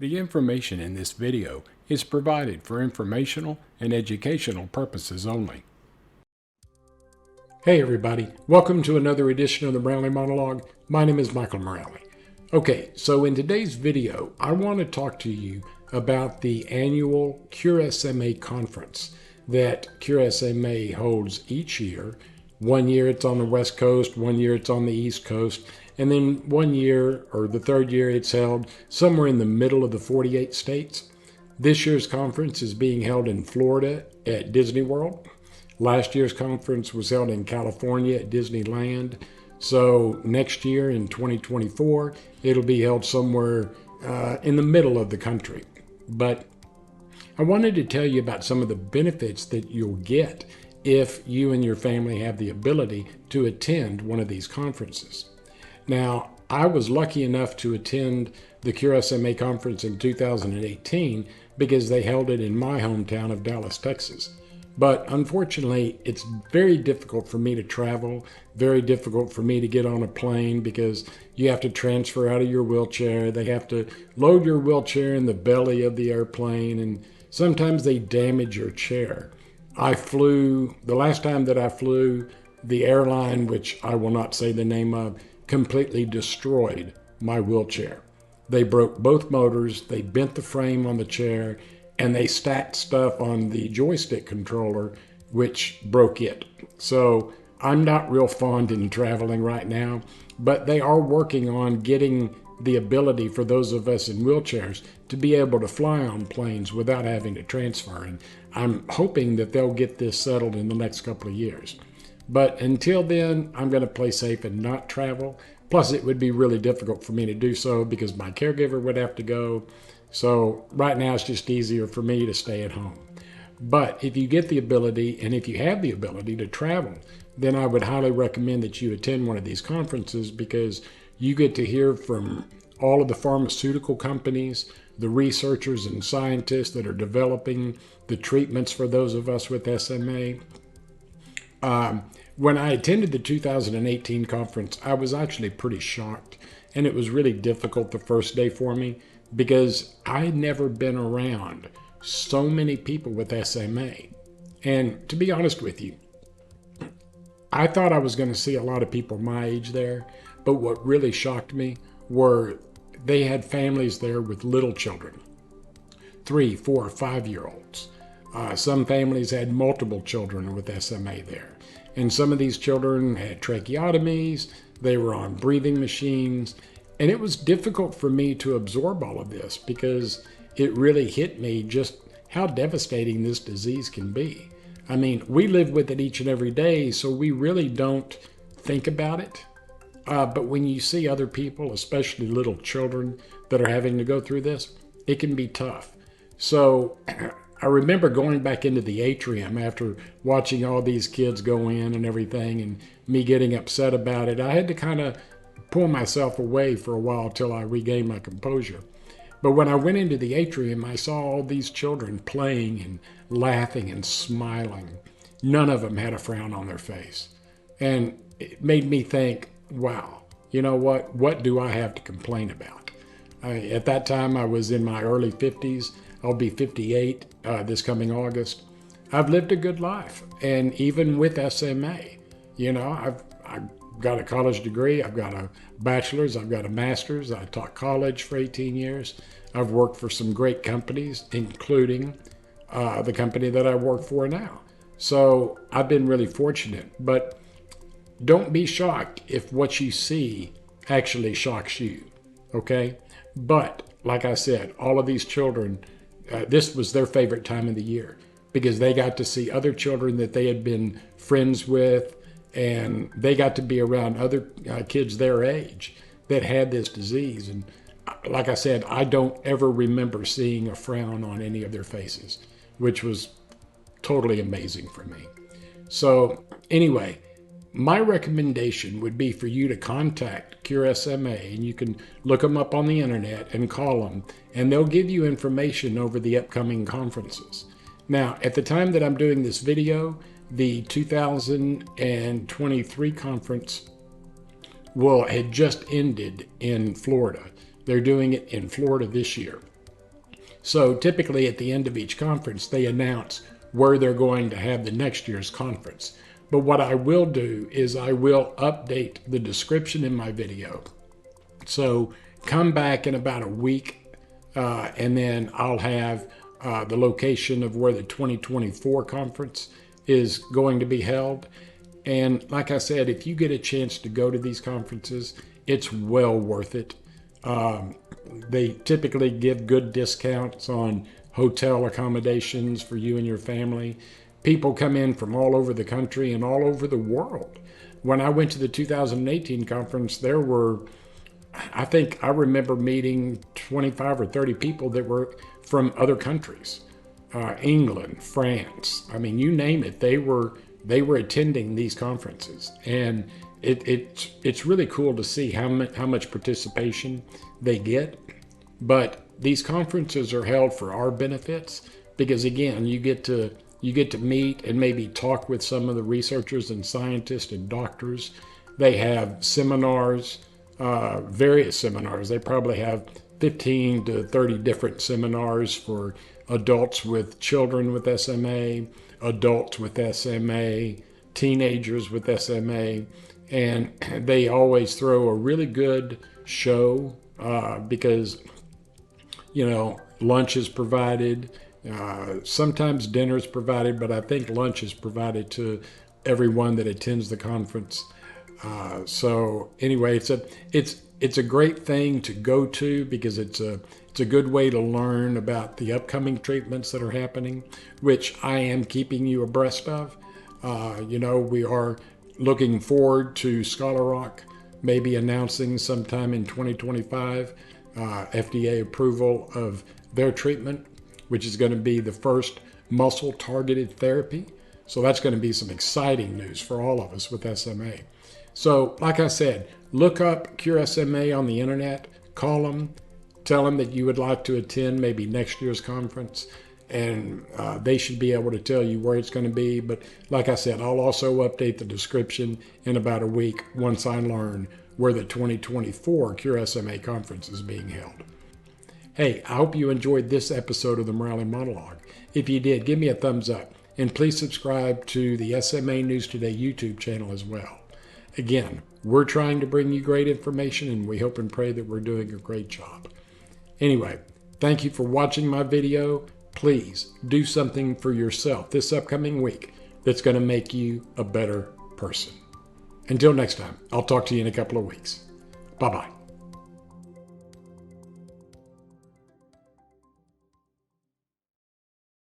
The information in this video is provided for informational and educational purposes only. Hey everybody, welcome to another edition of the Morale Monologue. My name is Michael Morale. Okay, so in today's video, I want to talk to you about the annual Cure SMA conference that Cure SMA holds each year. One year it's on the West Coast, one year it's on the East Coast, and then one year, or the third year, it's held somewhere in the middle of the 48 states. This year's conference is being held in Florida at Disney World. Last year's conference was held in California at Disneyland. So next year in 2024, it'll be held somewhere in the middle of the country. But I wanted to tell you about some of the benefits that you'll get if you and your family have the ability to attend one of these conferences. Now, I was lucky enough to attend the Cure SMA conference in 2018 because they held it in my hometown of Dallas, Texas. But unfortunately, it's very difficult for me to travel, very difficult for me to get on a plane because you have to transfer out of your wheelchair. They have to load your wheelchair in the belly of the airplane, and sometimes they damage your chair. The last time that I flew, the airline, which I will not say the name of, completely destroyed my wheelchair. They broke both motors, they bent the frame on the chair, and they stacked stuff on the joystick controller, which broke it. So I'm not real fond in traveling right now, but they are working on getting the ability for those of us in wheelchairs to be able to fly on planes without having to transfer. And I'm hoping that they'll get this settled in the next couple of years. But until then, I'm going to play safe and not travel. Plus, it would be really difficult for me to do so because my caregiver would have to go. So right now, it's just easier for me to stay at home. But if you get the ability, and if you have the ability to travel, then I would highly recommend that you attend one of these conferences because you get to hear from all of the pharmaceutical companies, the researchers and scientists that are developing the treatments for those of us with SMA. When I attended the 2018 conference, I was actually pretty shocked, and it was really difficult the first day for me because I had never been around so many people with SMA. And to be honest with you, I thought I was going to see a lot of people my age there, but what really shocked me were they had families there with little children, 3, 4, 5-year-olds. Some families had multiple children with SMA there. And some of these children had tracheotomies, they were on breathing machines, and it was difficult for me to absorb all of this because it really hit me just how devastating this disease can be. I mean, we live with it each and every day, so we really don't think about it. But when you see other people, especially little children that are having to go through this, it can be tough. So I remember going back into the atrium after watching all these kids go in and everything and me getting upset about it. I had to kind of pull myself away for a while till I regained my composure. But when I went into the atrium, I saw all these children playing and laughing and smiling. None of them had a frown on their face. And it made me think, wow, you know what? What do I have to complain about? At that time, I was in my early 50s. I'll be 58 this coming August. I've lived a good life. And even with SMA, you know, I've got a college degree. I've got a bachelor's. I've got a master's. I taught college for 18 years. I've worked for some great companies, including the company that I work for now. So I've been really fortunate. But don't be shocked if what you see actually shocks you, okay? But like I said, all of these children, this was their favorite time of the year because they got to see other children that they had been friends with, and they got to be around other kids their age that had this disease. And like I said, I don't ever remember seeing a frown on any of their faces, which was totally amazing for me. So anyway, my recommendation would be for you to contact Cure SMA, and you can look them up on the internet and call them, and they'll give you information over the upcoming conferences. Now, at the time that I'm doing this video, the 2023 conference had just ended in Florida. They're doing it in Florida this year. So typically at the end of each conference, they announce where they're going to have the next year's conference. But what I will do is I will update the description in my video. So come back in about a week, and then I'll have the location of where the 2024 conference is going to be held. And like I said, if you get a chance to go to these conferences, it's well worth it. They typically give good discounts on hotel accommodations for you and your family. People come in from all over the country and all over the world. When I went to the 2018 conference, there were, I think I remember meeting 25 or 30 people that were from other countries, England, France. I mean, you name it. They were attending these conferences, and it's really cool to see how much participation they get. But these conferences are held for our benefits because, again, you get to meet and maybe talk with some of the researchers and scientists and doctors. They have seminars, various seminars. They probably have 15 to 30 different seminars for adults with children with SMA, adults with SMA, teenagers with SMA, and they always throw a really good show because, lunch is provided. Sometimes dinner is provided, but I think lunch is provided to everyone that attends the conference. So anyway, it's a great thing to go to because it's a good way to learn about the upcoming treatments that are happening, which I am keeping you abreast of. We are looking forward to Scholar Rock maybe announcing sometime in 2025 FDA approval of their treatment, which is going to be the first muscle-targeted therapy. So that's going to be some exciting news for all of us with SMA. So like I said, look up Cure SMA on the internet, call them, tell them that you would like to attend maybe next year's conference, and they should be able to tell you where it's going to be. But like I said, I'll also update the description in about a week once I learn where the 2024 Cure SMA conference is being held. Hey, I hope you enjoyed this episode of the Morale Monologue. If you did, give me a thumbs up, and please subscribe to the SMA News Today YouTube channel as well. Again, we're trying to bring you great information, and we hope and pray that we're doing a great job. Anyway, thank you for watching my video. Please do something for yourself this upcoming week that's going to make you a better person. Until next time, I'll talk to you in a couple of weeks. Bye-bye.